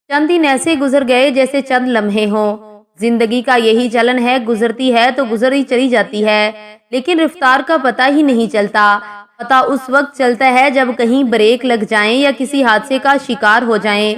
चंद दिन ऐसे गुजर गए जैसे चंद लम्हे हों। जिंदगी का यही चलन है, गुजरती है तो गुजर ही चली जाती है, लेकिन रफ्तार का पता ही नहीं चलता। पता उस वक्त चलता है जब कहीं ब्रेक लग जाए या किसी हादसे का शिकार हो जाएं।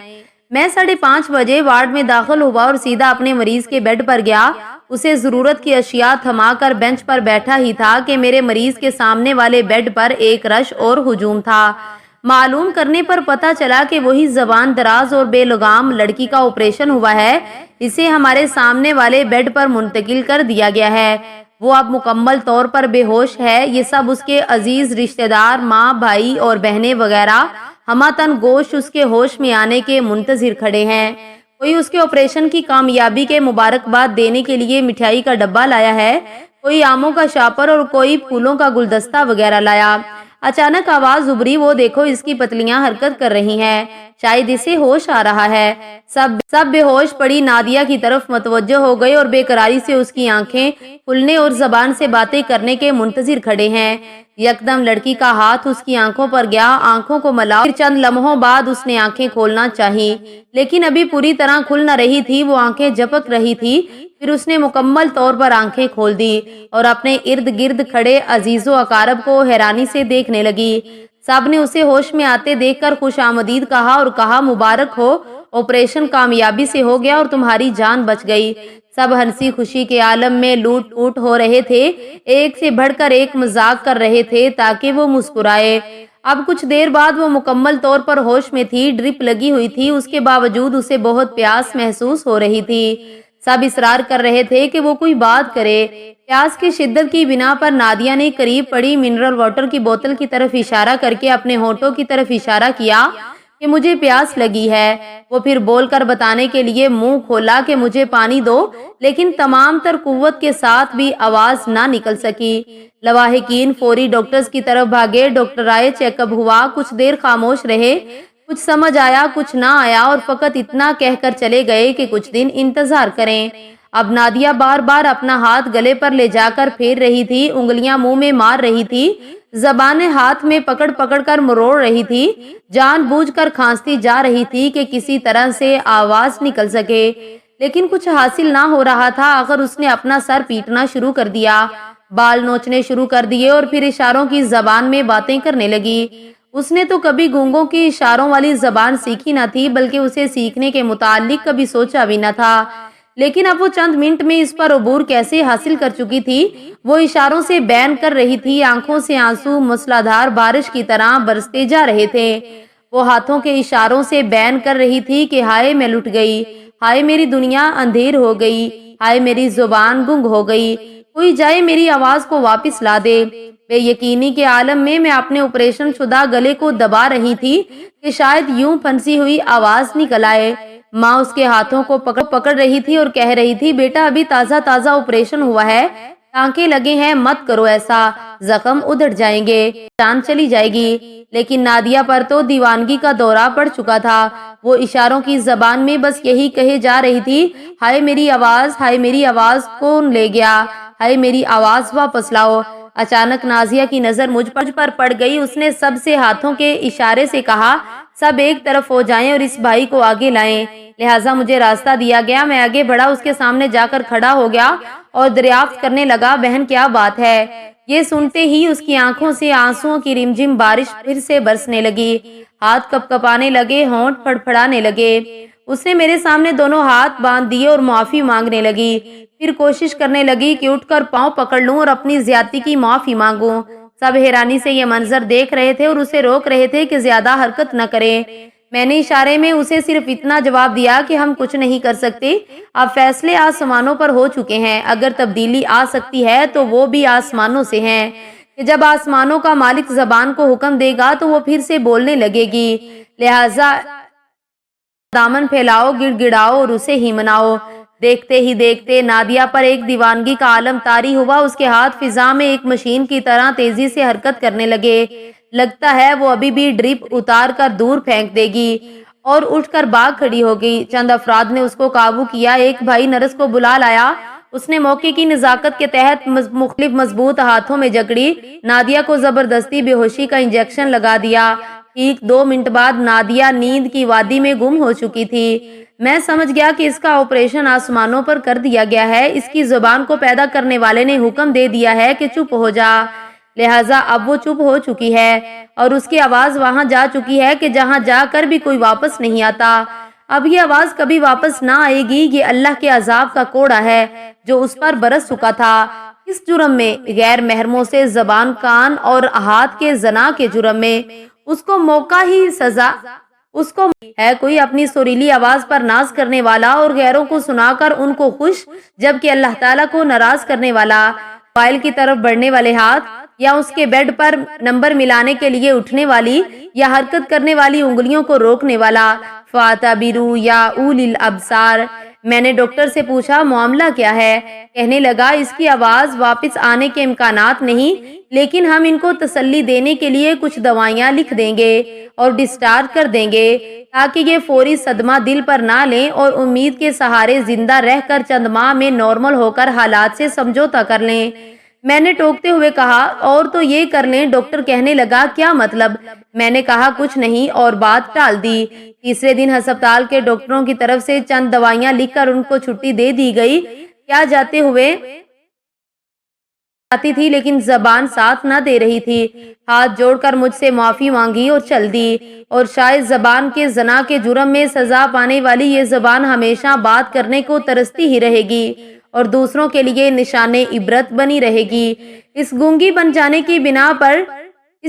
मैं 5:30 बजे वार्ड में दाखिल हुआ और सीधा अपने मरीज के बेड पर गया। उसे जरूरत की अशिया थमाकर बेंच पर बैठा ही था कि मेरे मरीज के सामने वाले बेड पर एक रश और हुजूम था। मालूम करने पर पता चला कि वही जबान दराज और बेलगाम लड़की का ऑपरेशन हुआ है। इसे हमारे सामने वाले बेड पर मुंतकिल कर दिया गया है। वो अब मुकम्मल तौर पर बेहोश है। ये सब उसके अजीज रिश्तेदार, माँ, भाई और बहनें वगैरह हमातन गोश उसके होश में आने के मुंतजिर खड़े हैं। कोई उसके ऑपरेशन की कामयाबी के मुबारकबाद देने के लिए मिठाई का डब्बा लाया है, कोई आमों का शापर और कोई फूलों का गुलदस्ता वगैरह लाया। अचानक आवाज उभरी, वो देखो इसकी पतलियां हरकत कर रही हैं, शायद इसे होश आ रहा है। सब बेहोश पड़ी नादिया की तरफ मतवज्जो हो गए और बेकरारी से उसकी आंखें खुलने और जबान से बातें करने के मुंतजिर खड़े हैं। यकदम लड़की का हाथ उसकी आंखों पर गया, आंखों को मला। फिर चंद लम्हों बाद उसने आंखें खोलना चाही, लेकिन अभी पूरी तरह खुल न रही थी। वो आंखें झपक रही थी। फिर उसने मुकम्मल तौर पर आंखें खोल दी और अपने इर्द गिर्द खड़े अजीजो अकारब को हैरानी से देखने लगी। सब ने उसे होश में आते देखकर खुश आमदीद कहा और कहा, मुबारक हो, ऑपरेशन कामयाबी से हो गया और तुम्हारी जान बच गई। सब हंसी खुशी के आलम में लूट टूट हो रहे थे, एक से बढ़कर एक मजाक कर रहे थे ताकि वो मुस्कुराए। अब कुछ देर बाद वो मुकम्मल तौर पर होश में थी। ड्रिप लगी हुई थी, उसके बावजूद उसे बहुत प्यास महसूस हो रही थी। सब इसरार कर रहे थे कि वो कोई बात करे। प्यास की शिद्दत की बिना पर नादिया ने करीब पड़ी मिनरल वाटर की बोतल की तरफ इशारा करके अपने होठों की तरफ इशारा किया कि मुझे प्यास लगी है। वो फिर बोलकर बताने के लिए मुंह खोला कि मुझे पानी दो, लेकिन तमाम तर कुव्वत के साथ भी आवाज ना निकल सकी। लवाहिकीन फौरी डॉक्टर्स की तरफ भागे। डॉक्टर आए, चेकअप हुआ। कुछ देर खामोश रहे, कुछ समझ आया कुछ ना आया, और फकत इतना कहकर चले गए कि कुछ दिन इंतजार करें। अब नादिया बार बार अपना हाथ गले पर ले जाकर फेर रही थी, उंगलियां मुंह में मार रही थी, जबानें हाथ में पकड़ पकड़ कर मरोड़ रही थी, जानबूझकर खांसती जा रही थी कि किसी तरह से आवाज निकल सके, लेकिन कुछ हासिल ना हो रहा था। आखिर उसने अपना सर पीटना शुरू कर दिया, बाल नोचने शुरू कर दिए और फिर इशारों की जबान में बातें करने लगी। उसने तो कभी गूंगों की इशारों वाली जबान सीखी न थी, बल्कि उसे सीखने के मुतालिक कभी सोचा भी न था। लेकिन अब वो चंद मिनट में इस पर अबूर कैसे हासिल कर चुकी थी। वो इशारों से बयान कर रही थी, आंखों से आंसू मूसलाधार बारिश की तरह बरसते जा रहे थे। वो हाथों के इशारों से बयान कर रही थी कि हाय मैं लुट गई, हाय मेरी दुनिया अंधेर हो गई, हाय मेरी जुबान गुंग हो गई, कोई जाए मेरी आवाज को वापस ला दे। बेयकीनी के आलम में मैं अपने ऑपरेशन शुदा गले को दबा रही थी कि शायद यूं फंसी हुई आवाज निकल आए। माँ उसके हाथों को पकड़ रही थी और कह रही थी, बेटा अभी ताजा ताजा ऑपरेशन हुआ है, टांके लगे हैं, मत करो ऐसा, जख्म उधड़ जाएंगे, जान चली जाएगी। लेकिन नादिया पर तो दीवानगी का दौरा पड़ चुका था। वो इशारों की जबान में बस यही कहे जा रही थी, हाय मेरी आवाज, हाय मेरी आवाज कौन ले गया, हाय मेरी आवाज वापस लाओ। अचानक नाजिया की नजर मुझ पर पड़ गई। उसने सबसे हाथों के इशारे से कहा, सब एक तरफ हो जाएं और इस भाई को आगे लाएं। लिहाजा मुझे रास्ता दिया गया। मैं आगे बढ़ा, उसके सामने जाकर खड़ा हो गया और दरियाफ्त करने लगा, बहन क्या बात है। ये सुनते ही उसकी आंखों से आंसुओं की रिमझिम बारिश फिर से बरसने लगी, हाथ कपकपाने लगे, होंठ फड़फड़ाने लगे। उसने मेरे सामने दोनों हाथ बांध दिए और माफी मांगने लगी। फिर कोशिश करने लगी कि उठकर पांव पकड़ लूं और अपनी ज्यादती की माफी मांगूं। सब हैरानी से ये मंजर देख रहे थे और उसे रोक रहे थे कि ज्यादा हरकत न करे। मैंने इशारे में उसे सिर्फ इतना जवाब दिया कि हम कुछ नहीं कर सकते, अब फैसले आसमानों पर हो चुके हैं। अगर तब्दीली आ सकती है तो वो भी आसमानों से है, कि जब आसमानों का मालिक जबान को हुक्म देगा तो वो फिर से बोलने लगेगी। लिहाजा दामन फैलाओ, गिड़गिड़ाओ और उसे ही मनाओ। देखते ही देखते नादिया पर एक दीवानगी का आलम तारी हुआ। उसके हाथ फिजा में एक मशीन की तरह तेजी से हरकत करने लगे। लगता है वो अभी भी ड्रिप उतार कर दूर फेंक देगी, और उठकर भाग खड़ी हो गई। चंद अफराद ने उसको काबू किया। एक भाई नर्स को बुला लाया। उसने मौके की नजाकत के तहत मुख्तलिफ मजबूत हाथों में जकड़ी नादिया को जबरदस्ती बेहोशी का इंजेक्शन लगा दिया। ٹھیک 2 منٹ بعد نادیہ نیند کی وادی میں گم ہو چکی تھی۔ میں سمجھ گیا کہ اس کا آپریشن آسمانوں پر کر دیا گیا ہے۔ اس کی زبان کو پیدا کرنے والے نے حکم دے دیا ہے کہ چپ ہو جا، لہٰذا اب وہ چپ ہو چکی ہے اور اس کی آواز وہاں جا چکی ہے کہ جہاں جا کر بھی کوئی واپس نہیں آتا۔ اب یہ آواز کبھی واپس نہ آئے گی۔ یہ اللہ کے عذاب کا کوڑا ہے جو اس پر برس چکا تھا۔ اس جرم میں، غیر محرموں سے زبان، کان اور ہاتھ کے زنا کے جرم میں اس کو موقع ہی سزا اس کو ہے۔ کوئی اپنی سریلی آواز پر ناز کرنے والا اور غیروں کو سنا کر ان کو خوش، جبکہ اللہ تعالیٰ کو ناراض کرنے والا، فائل کی طرف بڑھنے والے ہاتھ یا اس کے بیڈ پر نمبر ملانے کے لیے اٹھنے والی یا حرکت کرنے والی انگلیوں کو روکنے والا، فَاعْتَبِرُوا یا اُولِي الْأَبْصَارِ۔ میں نے ڈاکٹر سے پوچھا معاملہ کیا ہے؟ کہنے لگا اس کی آواز واپس آنے کے امکانات نہیں، لیکن ہم ان کو تسلی دینے کے لیے کچھ دوائیاں لکھ دیں گے اور ڈسچارج کر دیں گے تاکہ یہ فوری صدمہ دل پر نہ لیں اور امید کے سہارے زندہ رہ کر چند ماہ میں نارمل ہو کر حالات سے سمجھوتا کر لیں۔ میں نے ٹوکتے ہوئے کہا اور تو یہ کر لیں۔ ڈاکٹر کہنے لگا کیا مطلب؟ میں نے کہا کچھ نہیں اور بات ٹال دی۔ تیسرے دن ہسپتال کے ڈاکٹروں کی طرف سے چند دوائیاں لکھ کر ان کو چھٹی دے دی گئی۔ کیا جاتے ہوئے آتی تھی لیکن زبان ساتھ نہ دے رہی تھی۔ ہاتھ جوڑ کر مجھ سے معافی مانگی اور چل دی۔ اور شاید زبان کے زنا کے جرم میں سزا پانے والی یہ زبان ہمیشہ بات کرنے کو ترستی ہی رہے گی اور دوسروں کے لیے نشان عبرت بنی رہے گی۔ اس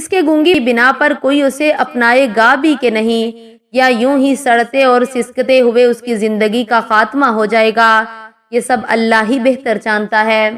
کے گونگی بنا پر کوئی اسے اپنائے گا بھی کہ نہیں، یا یوں ہی سڑتے اور سسکتے ہوئے اس کی زندگی کا خاتمہ ہو جائے گا۔ یہ سب اللہ ہی بہتر جانتا ہے۔